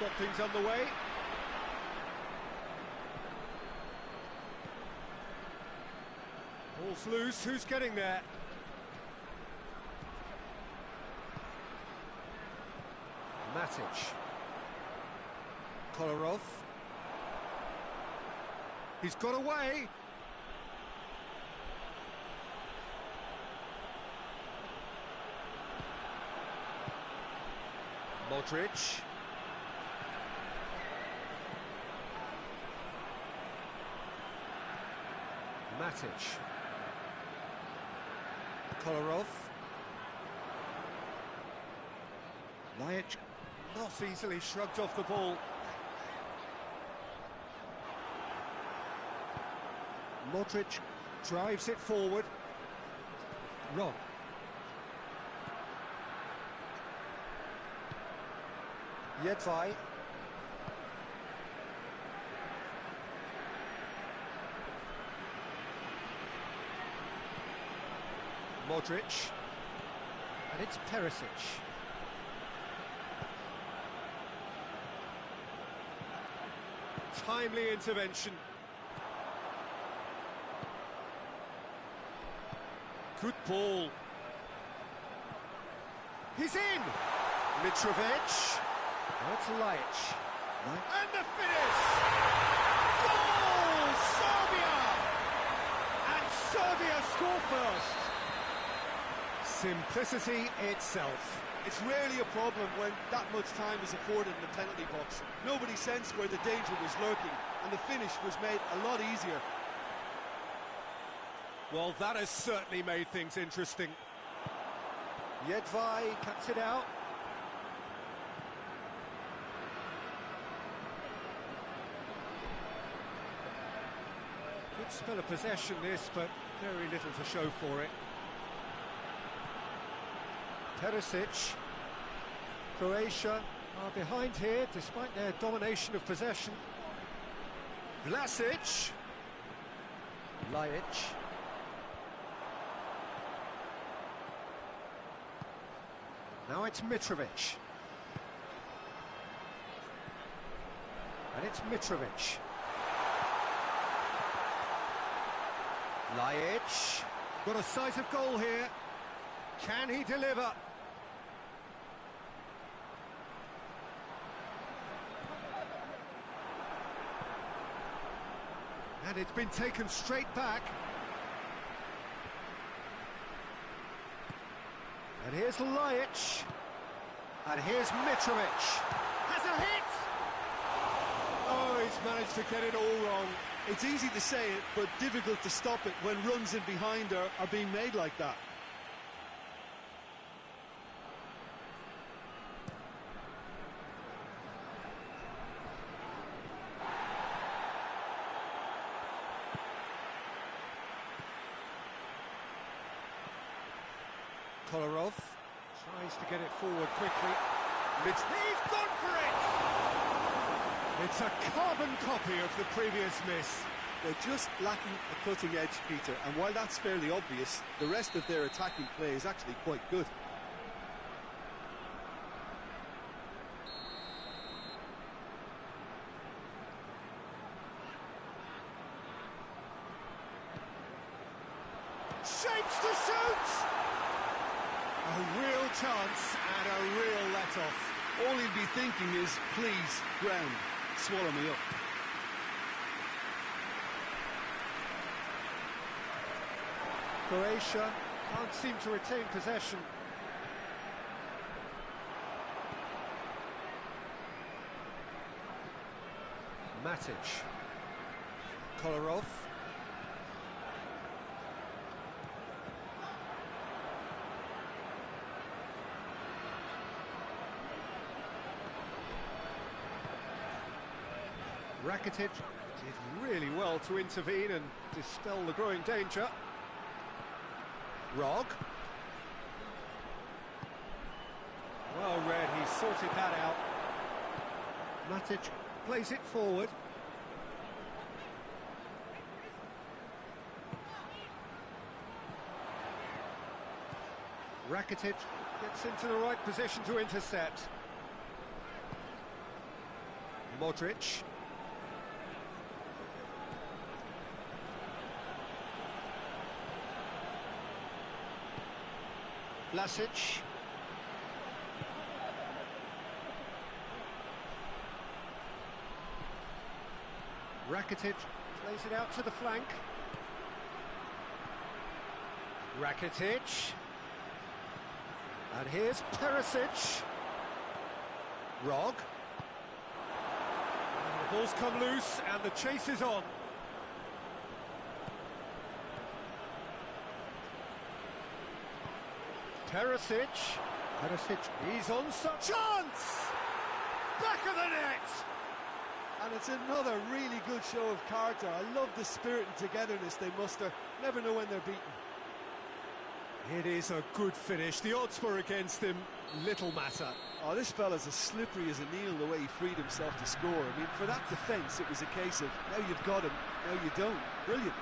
got things underway. Ball's loose, who's getting there? Matic. Kolarov. He's got away. Modric. Matic. Kolarov. Lajic not easily shrugged off the ball. Modric drives it forward. Wrong. Jedvaj. Modric. And it's Perisic. Timely intervention. Good ball. He's in! Mitrovic. Now it's Lajic. And the finish! Goal! Serbia! And Serbia score first. Simplicity itself. It's rarely a problem when that much time is afforded in the penalty box. Nobody sensed where the danger was lurking, and the finish was made a lot easier. Well, that has certainly made things interesting. Jedvaj cuts it out. Good spell of possession this, but very little to show for it. Perisic. Croatia are behind here despite their domination of possession. Vlasic. Lajic. Now it's Mitrovic. And it's Mitrovic. Lajic. Got a sight of goal here. Can he deliver? And it's been taken straight back. And here's Lajic. And here's Mitrovic. Has a hit! Oh, he's managed to get it all wrong. It's easy to say it, but difficult to stop it when runs in behind are being made like that. Kolarov tries to get it forward quickly. He's gone for it! It's a carbon copy of the previous miss. They're just lacking a cutting edge, Peter, and while that's fairly obvious, the rest of their attacking play is actually quite good. Shapes to shoot! A real chance and a real let-off. All he'll be thinking is, please, ground, swallow me up. Croatia can't seem to retain possession. Matic. Kolarov. Rakitic did really well to intervene and dispel the growing danger. Rog. Well read, he sorted that out. Matic plays it forward. Rakitic gets into the right position to intercept. Modric. Vlasic. Rakitic plays it out to the flank. Rakitic. And here's Perisic. Rog. And the ball's come loose and the chase is on. Perisic. He's on such chance! Back of the net! And it's another really good show of character. I love the spirit and togetherness they muster. Never know when they're beaten. It is a good finish. The odds were against him. Little matter. Oh, this fella's as slippery as an eel the way he freed himself to score. I mean, for that defence, it was a case of now you've got him, now you don't. Brilliant.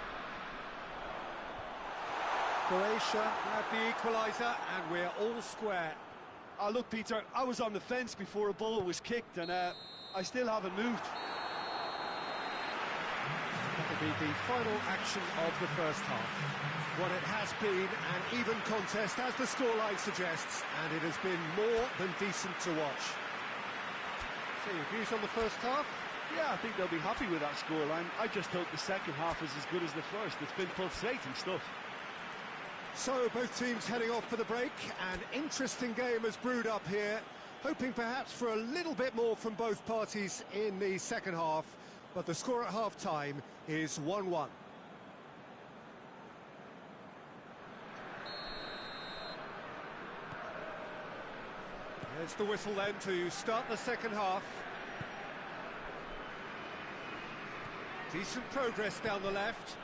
Croatia had the equaliser and we're all square. Oh, look, Peter, I was on the fence before a ball was kicked and I still haven't moved. That'll be the final action of the first half. What it has been an even contest, as the scoreline suggests, and it has been more than decent to watch. So, your views on the first half? Yeah, I think they'll be happy with that scoreline. I just hope the second half is as good as the first. It's been pulsating stuff. So, both teams heading off for the break. An interesting game has brewed up here, hoping perhaps for a little bit more from both parties in the second half, but the score at half-time is 1-1. There's the whistle then to start the second half. Decent progress down the left.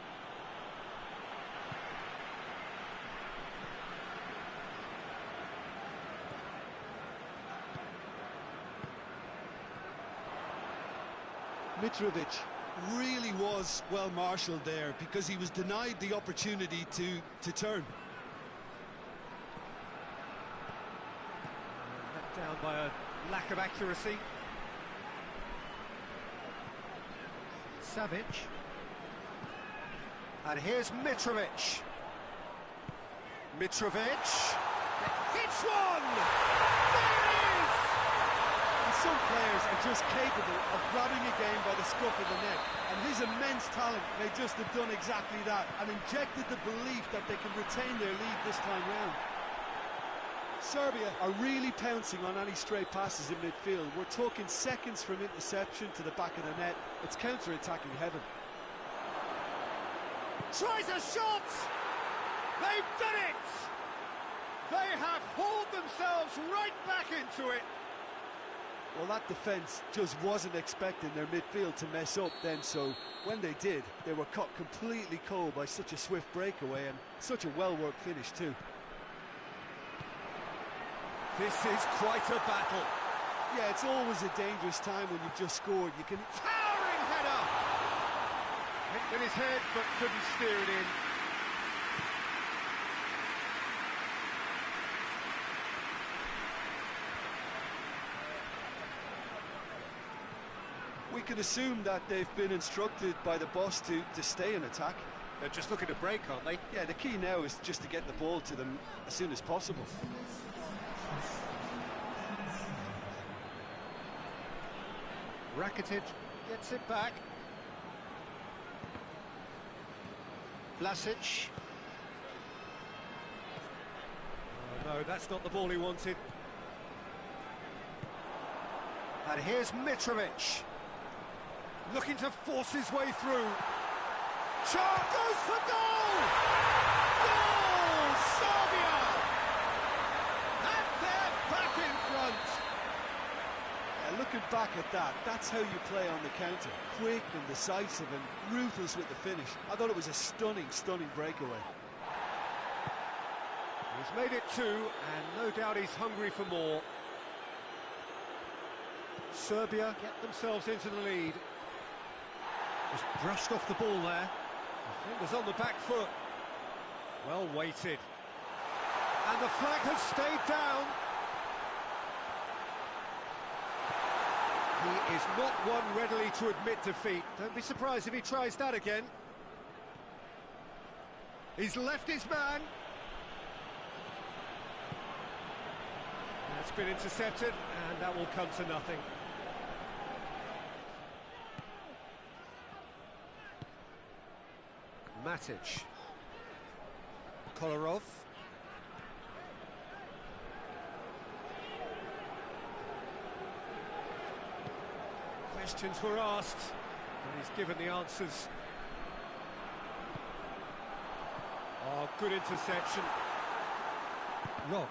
Mitrovic really was well marshalled there because he was denied the opportunity to turn. Let down by a lack of accuracy. Savic. And here's Mitrovic. Mitrovic hits one! There it is! And some players are just capable of grabbing a game by the scruff of the neck, and his immense talent may just have done exactly that and injected the belief that they can retain their lead this time round. Serbia are really pouncing on any stray passes in midfield. We're talking seconds from interception to the back of the net. It's counter-attacking heaven. Tries a shot! They've done it! They have hauled themselves right back into it. Well, that defence just wasn't expecting their midfield to mess up then, so when they did, they were caught completely cold by such a swift breakaway and such a well-worked finish too. This is quite a battle. Yeah, it's always a dangerous time when you've just scored. You can... Towering header! Hit with his head, but couldn't steer it in. We can assume that they've been instructed by the boss to stay in attack. They're just looking to break, aren't they? Yeah, the key now is just to get the ball to them as soon as possible. Rakitic gets it back. Vlasic. Oh, no, that's not the ball he wanted. And here's Mitrovic. Looking to force his way through. Char goes for goal! Goal! Serbia! And they're back in front. Yeah, looking back at that, that's how you play on the counter. Quick and decisive and ruthless with the finish. I thought it was a stunning, stunning breakaway. He's made it two, and no doubt he's hungry for more. Serbia get themselves into the lead. Just brushed off the ball there. Defenders on the back foot. Well weighted. And the flag has stayed down. He is not one readily to admit defeat. Don't be surprised if he tries that again. He's left his man. That's been intercepted, and that will come to nothing. Matic. Kolarov. Questions were asked, and he's given the answers. Oh, good interception. Rob.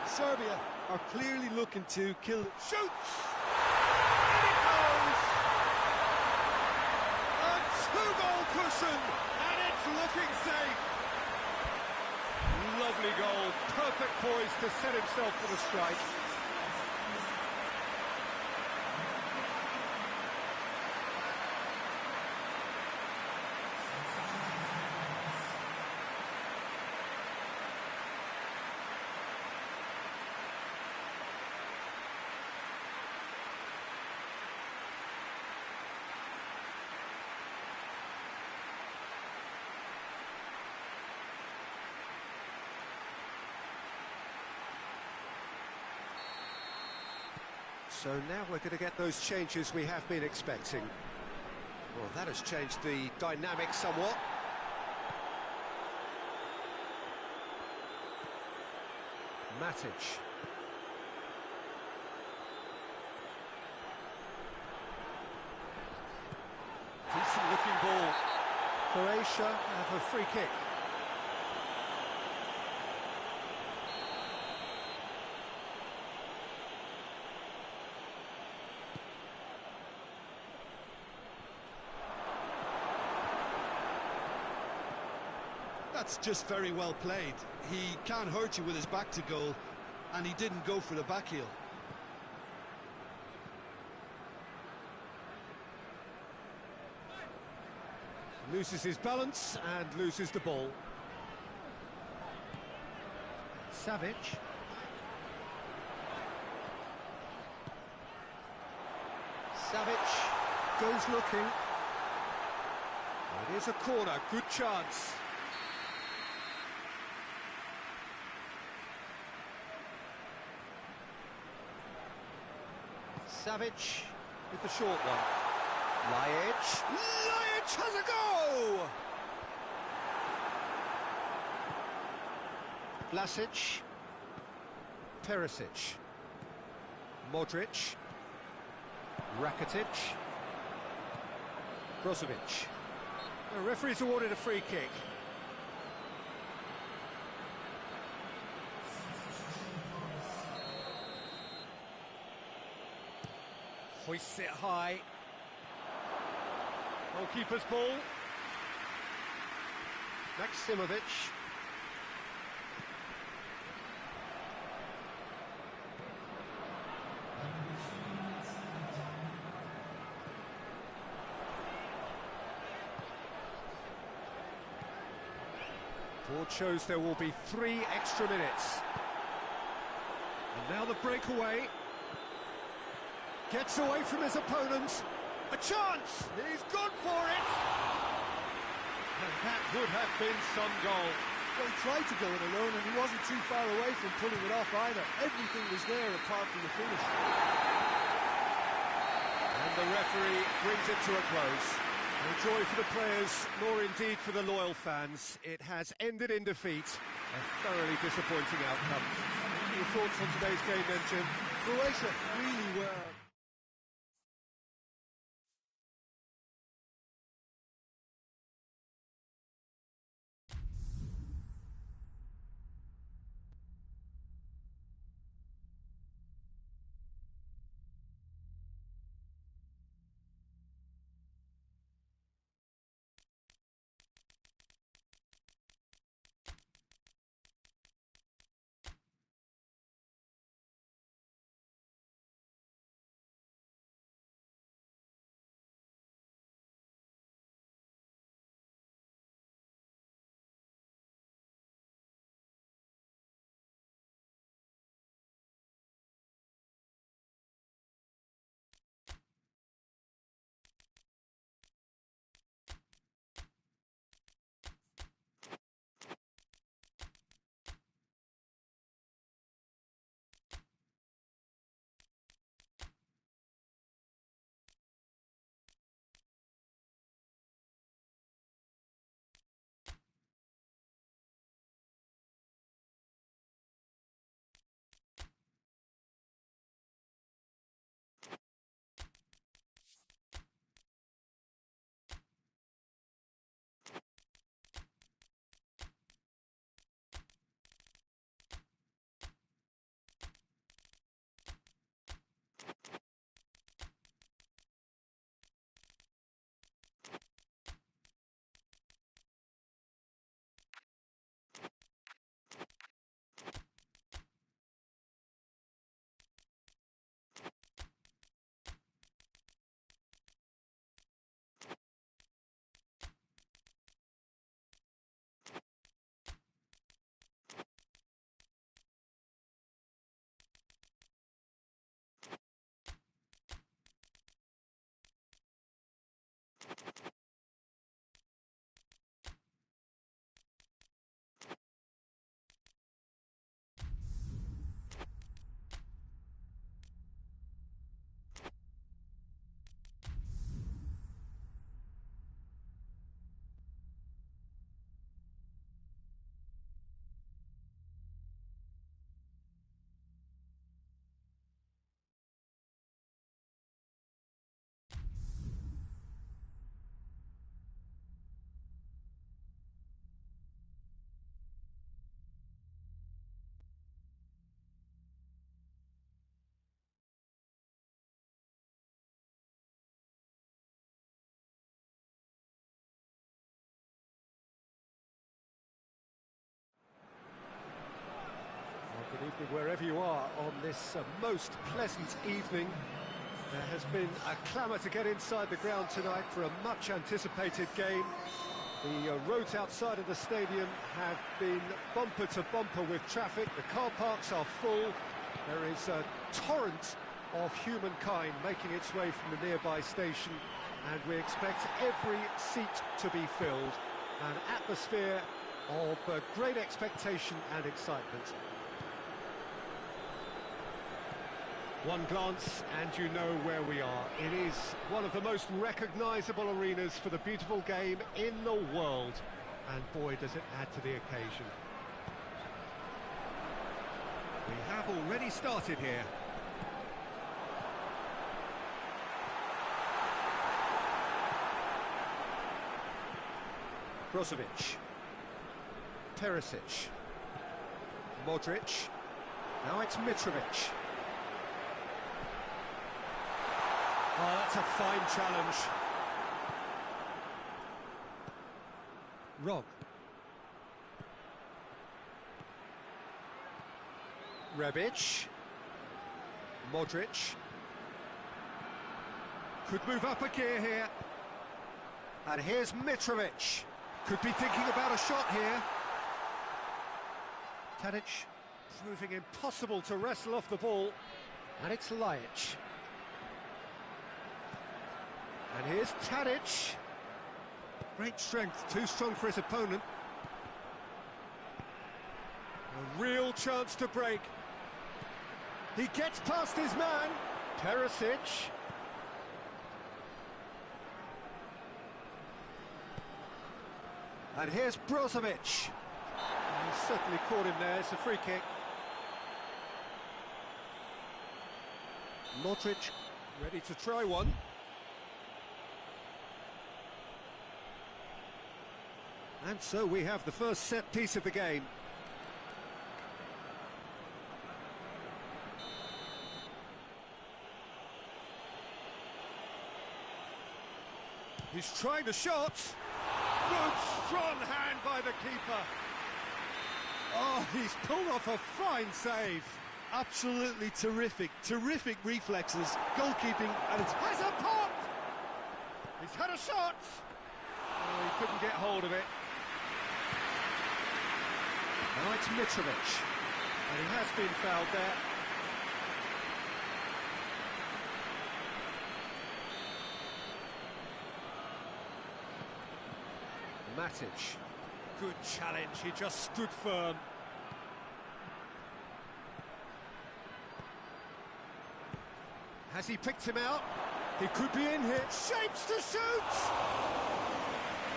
Serbia are clearly looking to kill. Shoots! In it goes! A two-goal cushion, and it's looking safe. Lovely goal, perfect poise to set himself for the strike. So now we're going to get those changes we have been expecting. Well, that has changed the dynamic somewhat. Matic. Decent looking ball. Croatia have a free kick. That's just very well played. He can't hurt you with his back to goal, and he didn't go for the back heel. Loses his balance and loses the ball. Savic. Savic goes looking. It is a corner, good chance. Savic with the short one. Lajic. Lajic has a go! Vlasic. Perisic. Modric. Rakitic. Brozovic. The referee's awarded a free kick. Hoists it high. Goalkeeper's ball. Maksimovic. Board shows there will be 3 extra minutes. And now the breakaway. Gets away from his opponent. A chance! He's gone for it! And that would have been some goal. Well, he tried to go it alone, and he wasn't too far away from pulling it off either. Everything was there apart from the finish. And the referee brings it to a close. No joy for the players, nor indeed for the loyal fans. It has ended in defeat. A thoroughly disappointing outcome. Your thoughts on today's game then, Jim? Croatia really were wherever you are on this most pleasant evening. There has been a clamour to get inside the ground tonight for a much-anticipated game. The roads outside of the stadium have been bumper to bumper with traffic. The car parks are full. There is a torrent of humankind making its way from the nearby station, and we expect every seat to be filled. An atmosphere of great expectation and excitement. One glance and you know where we are. It is one of the most recognisable arenas for the beautiful game in the world, and boy does it add to the occasion. We have already started here. Brozovic, Perisic, Modric, now it's Mitrovic. Oh, that's a fine challenge. Rog. Rebic. Modric. Could move up a gear here. And here's Mitrovic. Could be thinking about a shot here. Tadic proving impossible to wrestle off the ball. And it's Lajic. And here's Tadic. Great strength, too strong for his opponent. A real chance to break. He gets past his man. Perisic. And here's Brozovic. He's certainly caught him there. It's a free kick. Modric ready to try one. And so we have the first set piece of the game. He's trying the shot. Good, strong hand by the keeper. Oh, he's pulled off a fine save. Absolutely terrific reflexes, goalkeeping, and it's... Has a pop! He's had a shot! Oh, he couldn't get hold of it. Now it's Mitrovic, and he has been fouled there. Matic, good challenge, he just stood firm. Has he picked him out? He could be in here. Shapes to shoot!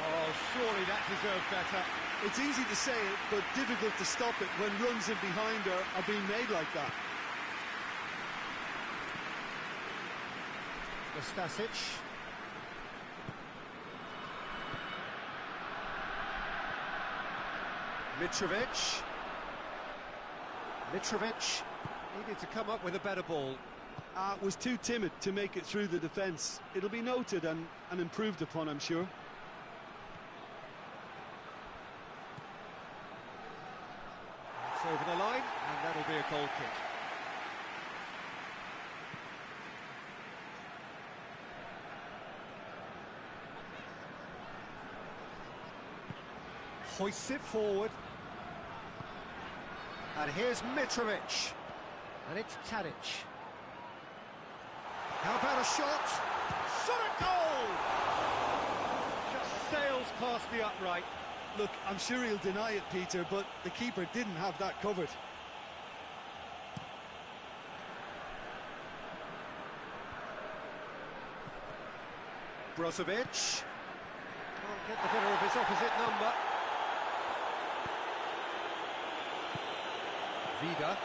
Oh, surely that deserved better. It's easy to say it, but difficult to stop it when runs in behind are being made like that. Nastasic. Mitrovic. Mitrovic needed to come up with a better ball. Was too timid to make it through the defence. It'll be noted and improved upon, I'm sure. It's over the line, and that'll be a goal kick. Hoists it forward. And here's Mitrovic. And it's Tadic. How about a shot? Shot at goal! Just sails past the upright. Look, I'm sure he'll deny it, Peter, but the keeper didn't have that covered. Brozovic. Can't get the better of his opposite number. Vida.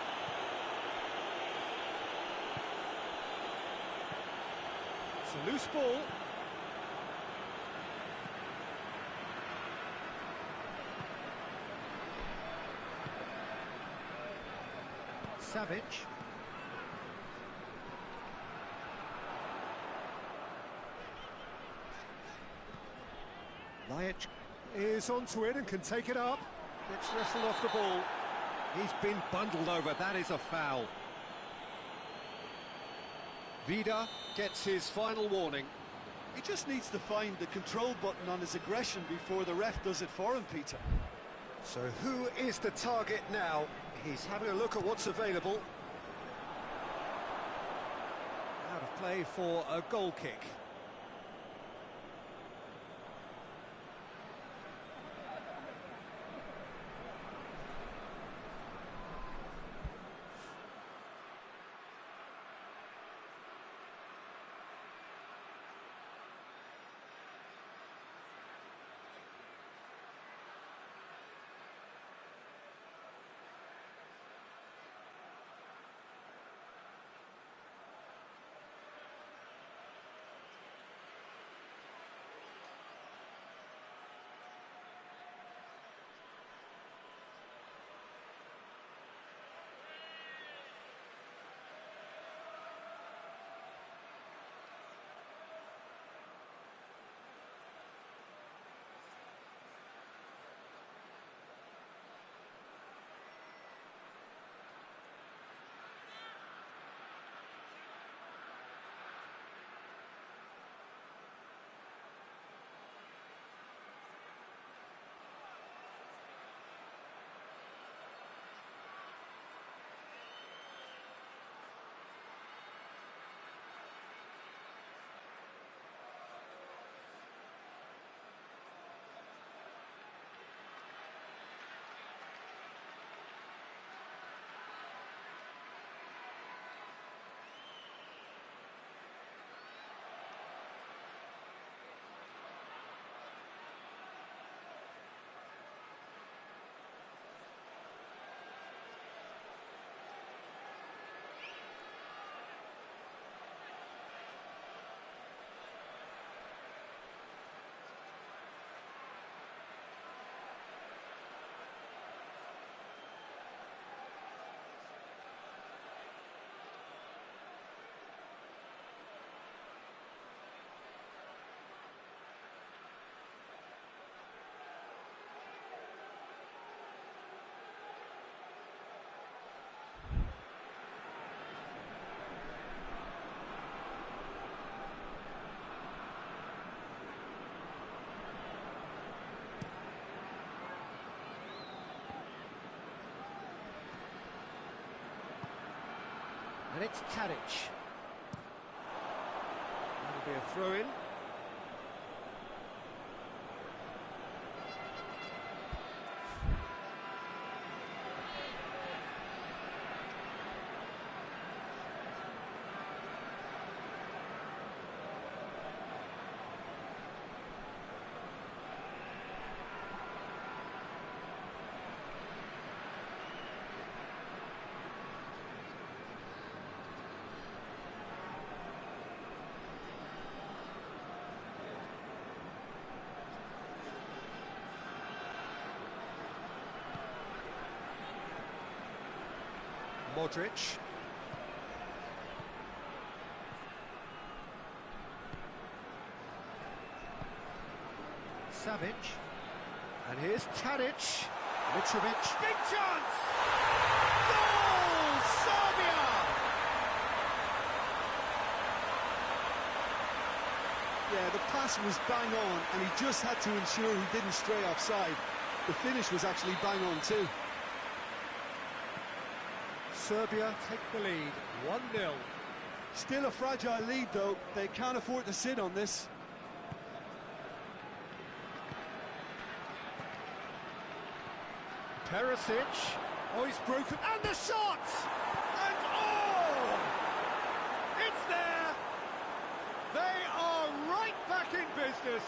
It's a loose ball. Savic. Lajic is onto it and can take it up. Gets wrestled off the ball. He's been bundled over, that is a foul. Vida gets his final warning. He just needs to find the control button on his aggression before the ref does it for him, Peter. So who is the target now? He's having a look at what's available. Out of play for a goal kick. And it's Tadic. That'll be a throw-in. Modric. Savic. And here's Tadic. Mitrovic. Big chance! Goal! Serbia! Yeah, the pass was bang on, and he just had to ensure he didn't stray offside. The finish was actually bang on too. Serbia take the lead, 1-0. Still a fragile lead, though. They can't afford to sit on this. Perisic. Oh, he's broken. And the shot! And oh! It's there! They are right back in business.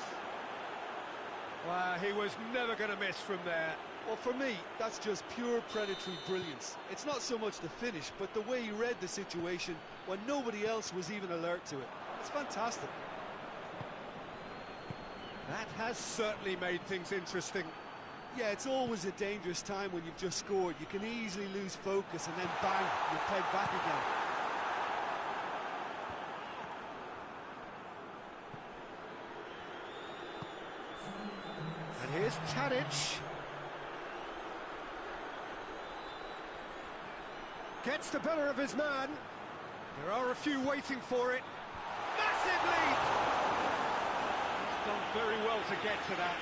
Wow, he was never going to miss from there. Well, for me, that's just pure predatory brilliance. It's not so much the finish, but the way he read the situation when nobody else was even alert to it. It's fantastic. That has certainly made things interesting. Yeah, it's always a dangerous time when you've just scored. You can easily lose focus and then bang, you're pegged back again. And here's Tadic. Gets the better of his man. There are a few waiting for it. Massive lead! He's done very well to get to that.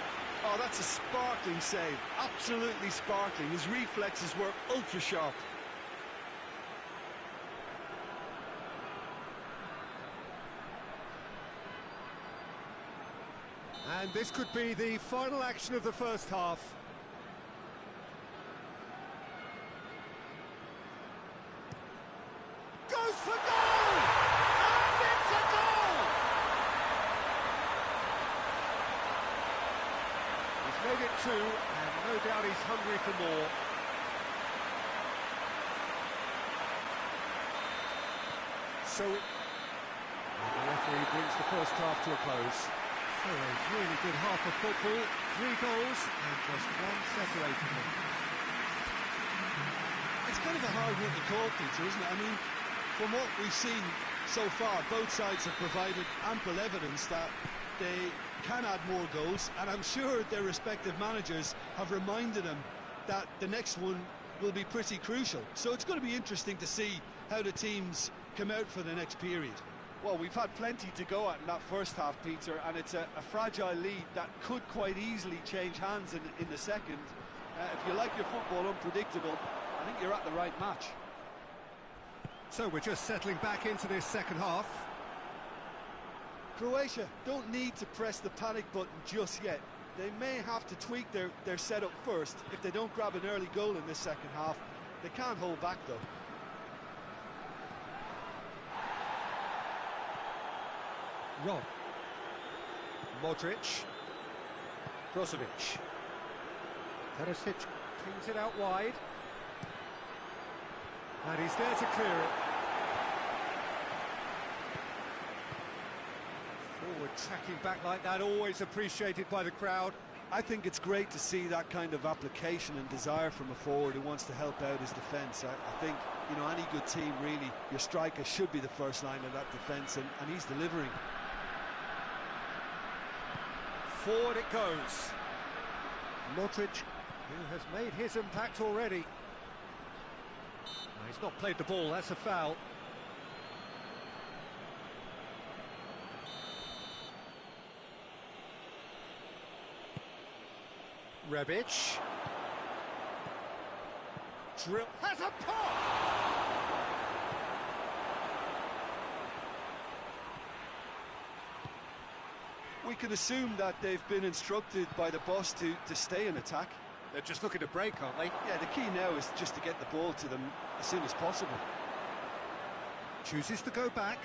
Oh, that's a sparkling save. Absolutely sparkling. His reflexes were ultra sharp. And this could be the final action of the first half. Goes for goal! And it's a goal! He's made it two, and no doubt he's hungry for more. So, the referee brings the first half to a close. So a really good half of football, 3 goals and just one separating them. It's kind of a hard one to call, Peter, isn't it? I mean, from what we've seen so far, both sides have provided ample evidence that they can add more goals, and I'm sure their respective managers have reminded them that the next one will be pretty crucial. So it's going to be interesting to see how the teams come out for the next period. Well, we've had plenty to go at in that first half, Peter, and it's a fragile lead that could quite easily change hands in the second. If you like your football unpredictable, I think you're at the right match. So we're just settling back into this second half. Croatia don't need to press the panic button just yet. They may have to tweak their setup first. If they don't grab an early goal in this second half, they can't hold back though. Rob. Modric. Brozovic. Perisic pings it out wide. And he's there to clear it. Forward tracking back like that, always appreciated by the crowd. I think it's great to see that kind of application and desire from a forward who wants to help out his defence. I think, you know, any good team, really, your striker should be the first line of that defence, and he's delivering. Forward it goes. Modric, who has made his impact already. He's not played the ball, that's a foul. Rebic. Drill. Has a pop! We can assume that they've been instructed by the boss to stay in attack. They're just looking to break, aren't they? Yeah, the key now is just to get the ball to them as soon as possible. Chooses to go back.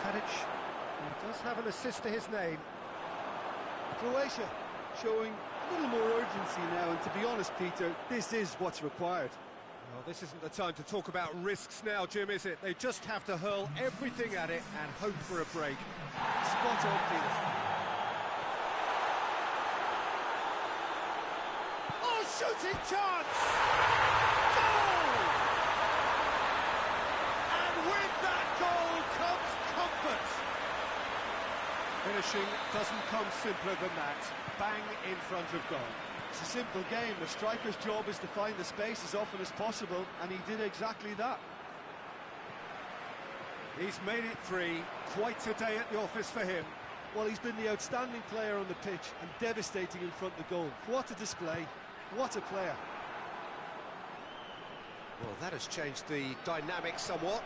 Tadic does have an assist to his name. Croatia showing a little more urgency now, and to be honest, Peter, this is what's required. Well, this isn't the time to talk about risks now, Jim, is it? They just have to hurl everything at it and hope for a break. Spot on, Peter. Oh, shooting chance! Goal! And with that goal comes comfort. Finishing doesn't come simpler than that. Bang in front of goal. It's a simple game. The striker's job is to find the space as often as possible, and he did exactly that. He's made it 3. Quite a day at the office for him. Well, he's been the outstanding player on the pitch and devastating in front of the goal. What a display. What a player. Well, that has changed the dynamic somewhat.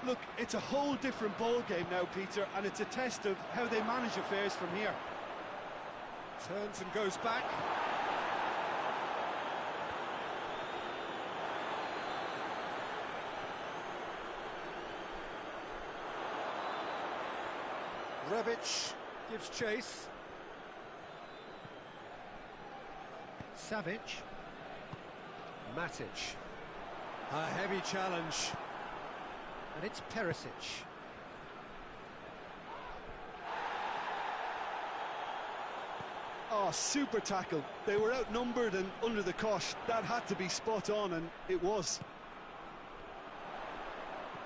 Look, it's a whole different ball game now, Peter, and it's a test of how they manage affairs from here. Turns and goes back. Rebic gives chase. Savic. Matic. A heavy challenge. And it's Perisic. Oh, super tackle. They were outnumbered and under the cosh. That had to be spot on, and it was.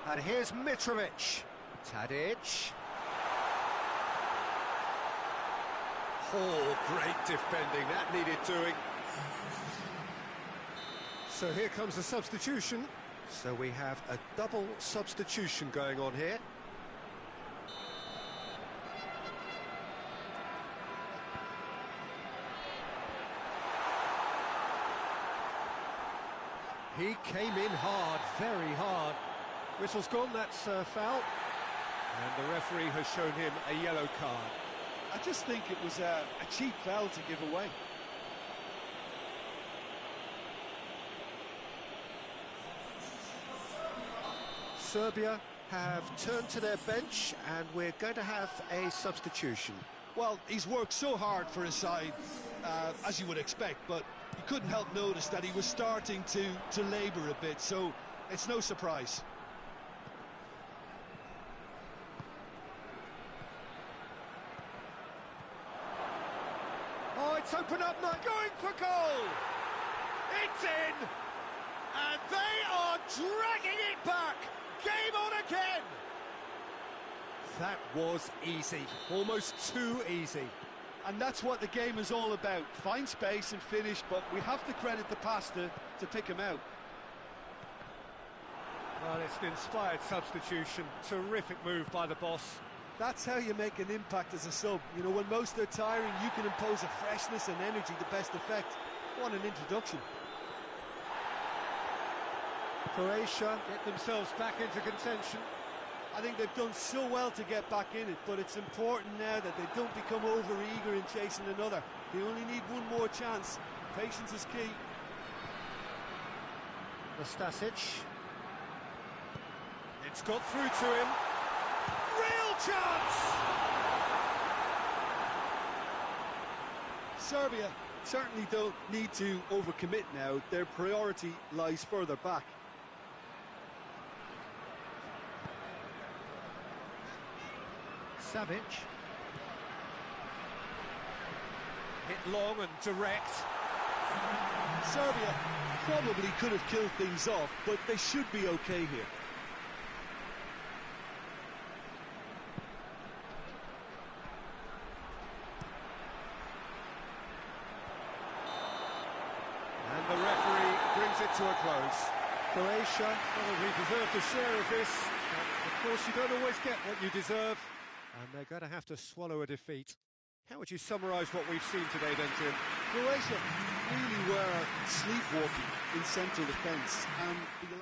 And here's Mitrovic. Tadic. Oh, great defending. That needed doing. So here comes the substitution. So we have a double substitution going on here. He came in hard, very hard. Whistle's gone, that's a foul. And the referee has shown him a yellow card. I just think it was a cheap foul to give away. Serbia have turned to their bench and we're going to have a substitution. Well, he's worked so hard for his side, as you would expect, but you couldn't help notice that he was starting to labour a bit, so it's no surprise. Oh, it's opened up now, going for goal! It's in! And they are dragging it back! Game on again! That was easy, almost too easy. And that's what the game is all about. Find space and finish, but we have to credit the pass to pick him out. Well, it's an inspired substitution. Terrific move by the boss. That's how you make an impact as a sub. You know, when most are tiring, you can impose a freshness and energy to best effect. What an introduction. Croatia get themselves back into contention. I think they've done so well to get back in it, but it's important now that they don't become over-eager in chasing another. They only need one more chance. Patience is key. Nastasic. It's got through to him. Real chance! Serbia certainly don't need to overcommit now. Their priority lies further back. Savic. Hit long and direct. Serbia probably could have killed things off, but they should be okay here. And the referee brings it to a close. Croatia probably deserved a share of this. Of course, you don't always get what you deserve, and they're going to have to swallow a defeat. How would you summarise what we've seen today, then, Jim? Croatia really were sleepwalking in central defence, and the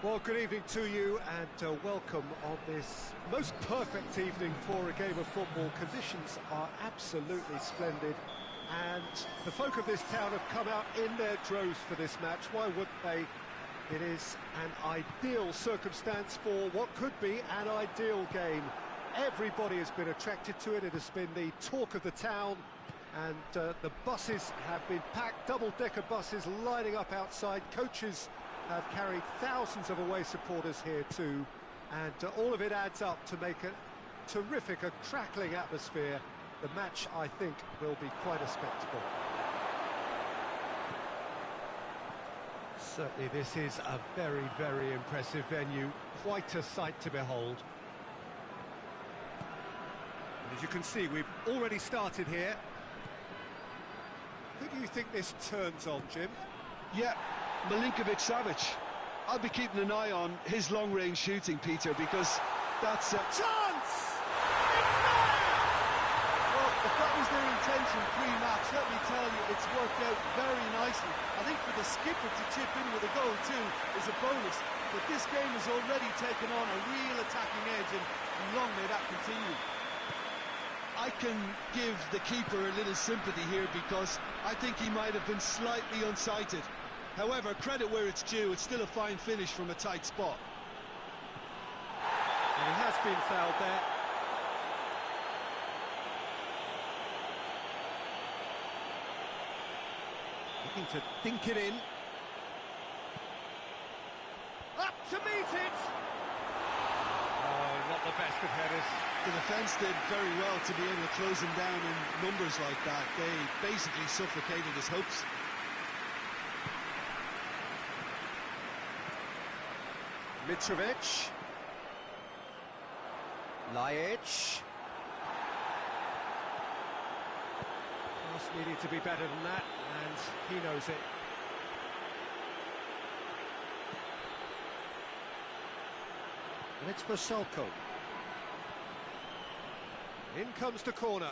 Well, good evening to you and welcome on this most perfect evening for a game of football. Conditions are absolutely splendid and the folk of this town have come out in their droves for this match. Why wouldn't they? It is an ideal circumstance for what could be an ideal game. Everybody has been attracted to it. It has been the talk of the town, and the buses have been packed, double-decker buses lining up outside. Coaches have carried thousands of away supporters here too, and all of it adds up to make a terrific, a crackling atmosphere. The match, I think, will be quite a spectacle. Certainly this is a very, very impressive venue, quite a sight to behold. And as you can see, we've already started here. Who do you think this turns on, Jim? Yeah, Milinkovic-Savic. I'll be keeping an eye on his long-range shooting, Peter, because that's a chance! If that was their intention pre-match, let me tell you, it's worked out very nicely. I think for the skipper to chip in with a goal too is a bonus, but this game has already taken on a real attacking edge, and long may that continue. I can give the keeper a little sympathy here because I think he might have been slightly unsighted. However, credit where it's due, it's still a fine finish from a tight spot. And he has been fouled there. Looking to dink it in. Up to meet it! Oh, not the best of headers. The defence did very well to be able to close him down in numbers like that. They basically suffocated his hopes. Mitrovic. Lajic. Pass needed to be better than that, and he knows it. And it's for Salko. In comes the corner.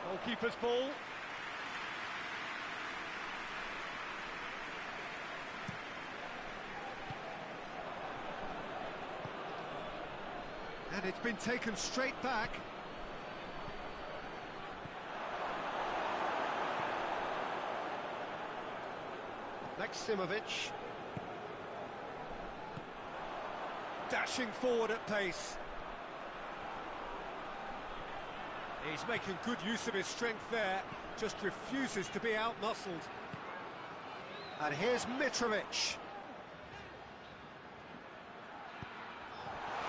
Goalkeeper's ball. And it's been taken straight back. Maksimovic. Dashing forward at pace. He's making good use of his strength there, just refuses to be out-muscled. And here's Mitrovic.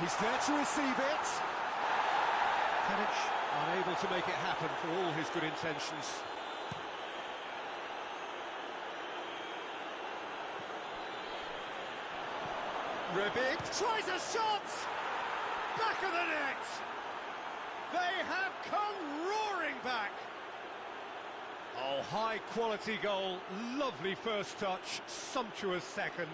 He's there to receive it. Tadic unable to make it happen for all his good intentions. Rebic tries a shot! Back of the net! They have come roaring back! Oh, high-quality goal, lovely first touch, sumptuous second.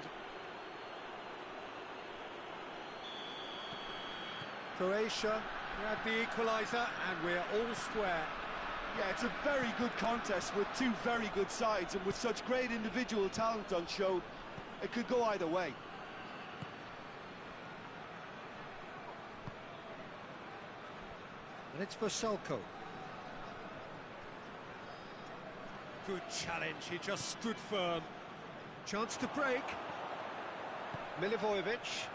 Croatia grabbed the equaliser, and we're all square. Yeah, it's a very good contest with two very good sides, and with such great individual talent on show, it could go either way. And it's for Salko. Good challenge, he just stood firm. Chance to break. Milivojevic.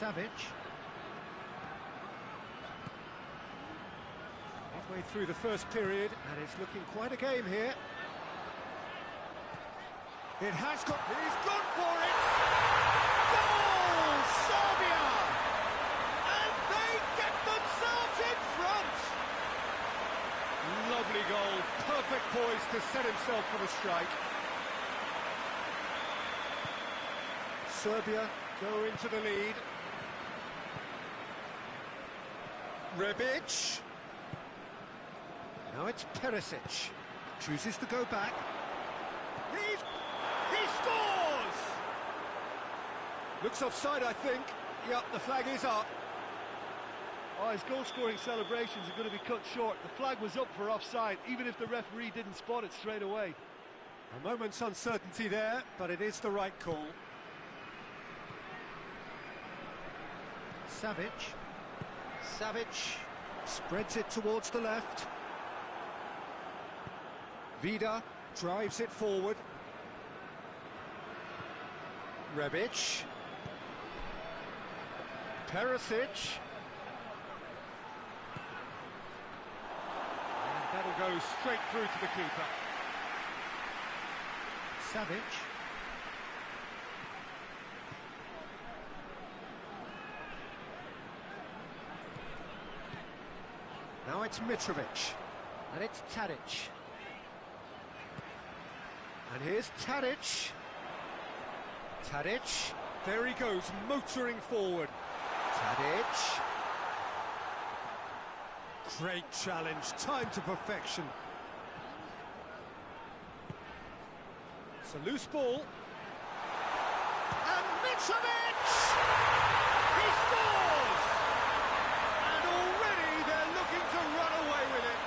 Savic. Halfway through the first period, and it's looking quite a game here. It has got... He's gone for it! Goal! Serbia! And they get themselves in front! Lovely goal, perfect poise to set himself for the strike. Serbia go into the lead. Rebic. Now it's Perisic. Chooses to go back. He scores! Looks offside, I think. Yep, the flag is up. Oh, his goal-scoring celebrations are going to be cut short. The flag was up for offside, even if the referee didn't spot it straight away. A moment's uncertainty there, but it is the right call. Savic spreads it towards the left. Vida drives it forward. Rebic. Perisic. And that'll go straight through to the keeper. Savic. Now it's Mitrovic. And it's Tadic. And here's Tadic. Tadic. There he goes, motoring forward. Tadic. Great challenge, time to perfection. It's a loose ball. And Mitrovic! He scores! And already they're looking to run away with it.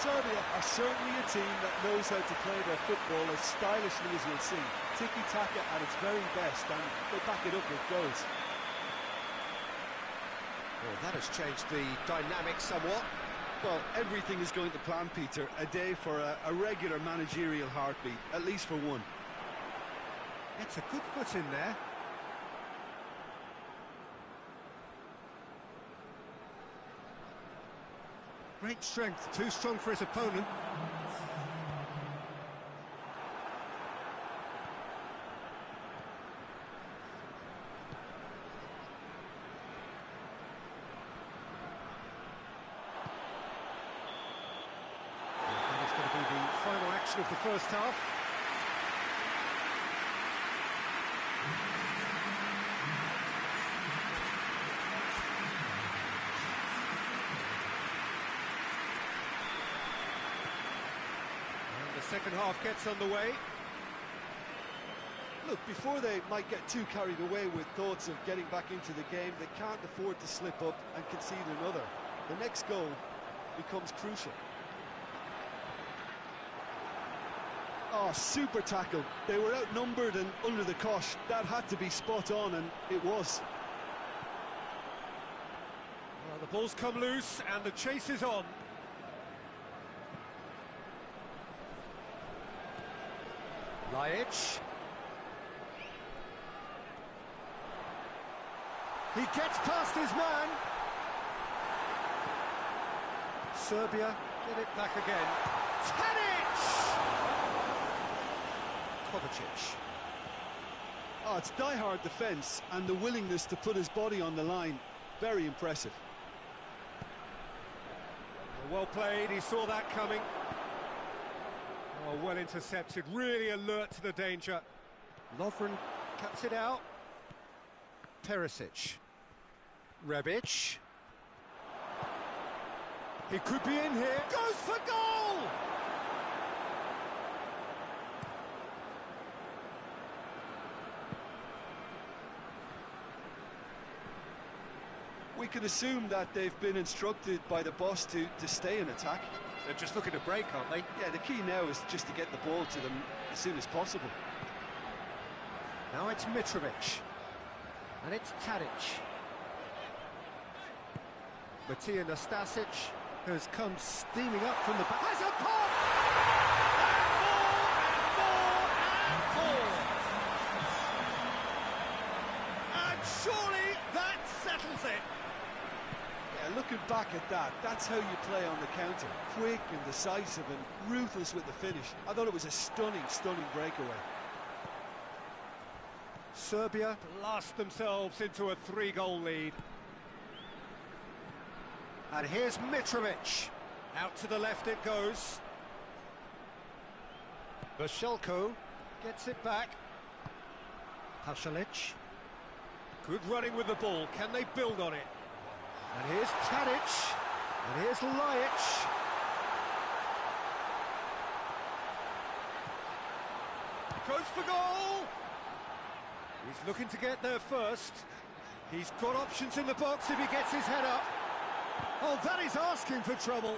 Serbia are certainly a team that knows how to play their football as stylishly as you'll see. Tiki-taka at its very best, and they back it up with goals. Well, that has changed the dynamic somewhat. Well, everything is going to plan, Peter. A day for a regular managerial heartbeat, at least for one. It's a good foot in there. Great strength, too strong for his opponent. And it's going to be the final action of the first half. Second half gets underway. Look, before they might get too carried away with thoughts of getting back into the game, they can't afford to slip up and concede another. The next goal becomes crucial. Oh, super tackle. They were outnumbered and under the cosh. That had to be spot on, and it was. Well, the ball's come loose and the chase is on. Lajic. He gets past his man. Serbia get it back again. Tadic! Kovacic. Oh, it's die-hard defence and the willingness to put his body on the line. Very impressive. Well played, he saw that coming. Oh, well intercepted, really alert to the danger. Lovren cuts it out. Perisic. Rebic. He could be in here. Goes for goal! We can assume that they've been instructed by the boss to stay in attack. They're just looking to break, aren't they? Yeah, the key now is just to get the ball to them as soon as possible. Now it's Mitrovic. And it's Tadic. Matija Nastasic has come steaming up from the back. Has a pop! And surely that settles it. Yeah, looking back at that, that's how you play on the counter. Quick and decisive and ruthless with the finish. I thought it was a stunning, stunning breakaway. Serbia blast themselves into a 3-goal lead. And here's Mitrovic. Out to the left it goes. Bashelko gets it back. Pasalic. Good running with the ball. Can they build on it? And here's Tadic. And here's Lajic. Goes for goal! He's looking to get there first. He's got options in the box if he gets his head up. Oh, that is asking for trouble.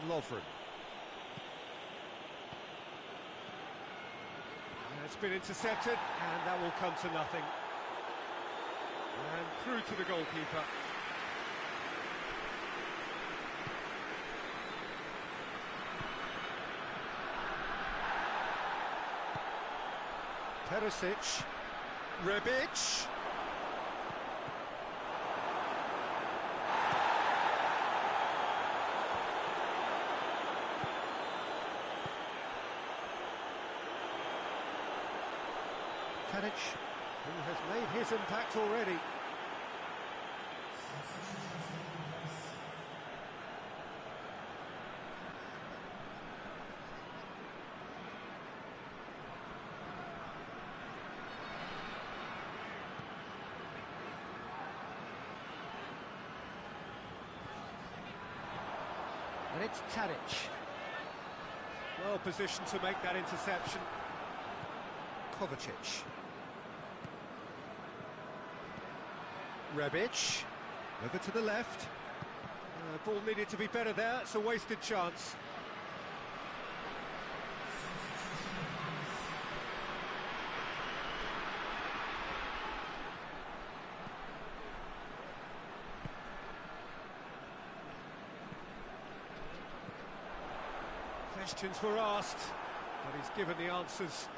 Lovren. It's been intercepted, and that will come to nothing. And through to the goalkeeper. Perisic. Rebic. Tadic, who has made his impact already. And it's Tadic. Well positioned to make that interception. Kovacic. Rebic. Over to the left. Ball needed to be better there. It's a wasted chance. Questions were asked, but he's given the answers.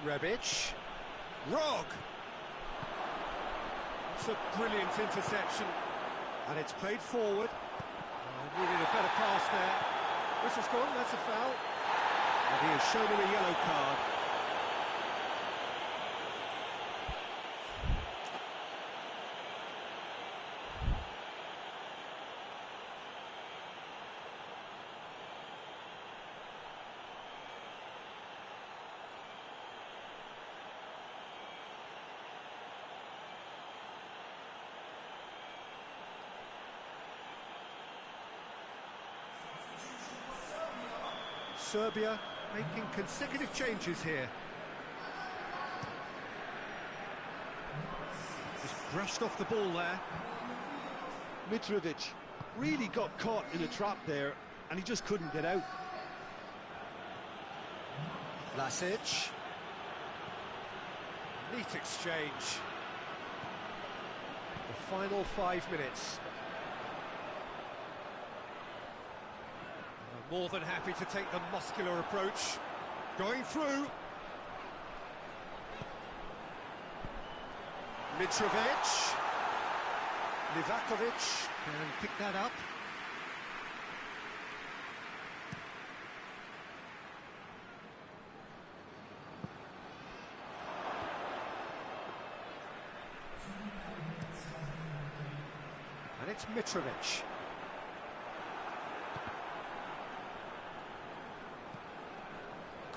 Rebic. Rog! It's a brilliant interception, and it's played forward. Needed a better pass there. Whistle's gone, that's a foul. And he has shown him a yellow card. Serbia making consecutive changes here. Just brushed off the ball there. Mitrovic really got caught in a trap there, and he just couldn't get out. Vlasic. Neat exchange. The final 5 minutes. More than happy to take the muscular approach. Going through. Mitrovic. Livakovic can pick that up. And it's Mitrovic.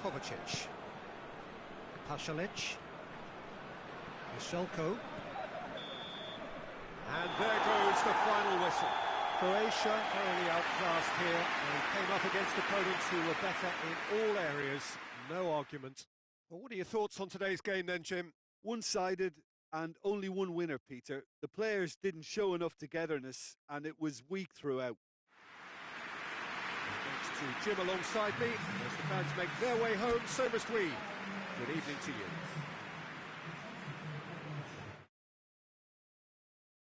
Kovacic. Pasalic. Michelko. And there goes the final whistle. Croatia thoroughly outclassed here, and came up against opponents who were better in all areas. No argument. Well, what are your thoughts on today's game then, Jim? One-sided and only one winner, Peter. The players didn't show enough togetherness, and it was weak throughout. Thanks to Jim alongside me. As the fans make their way home, so must we. Good evening to you.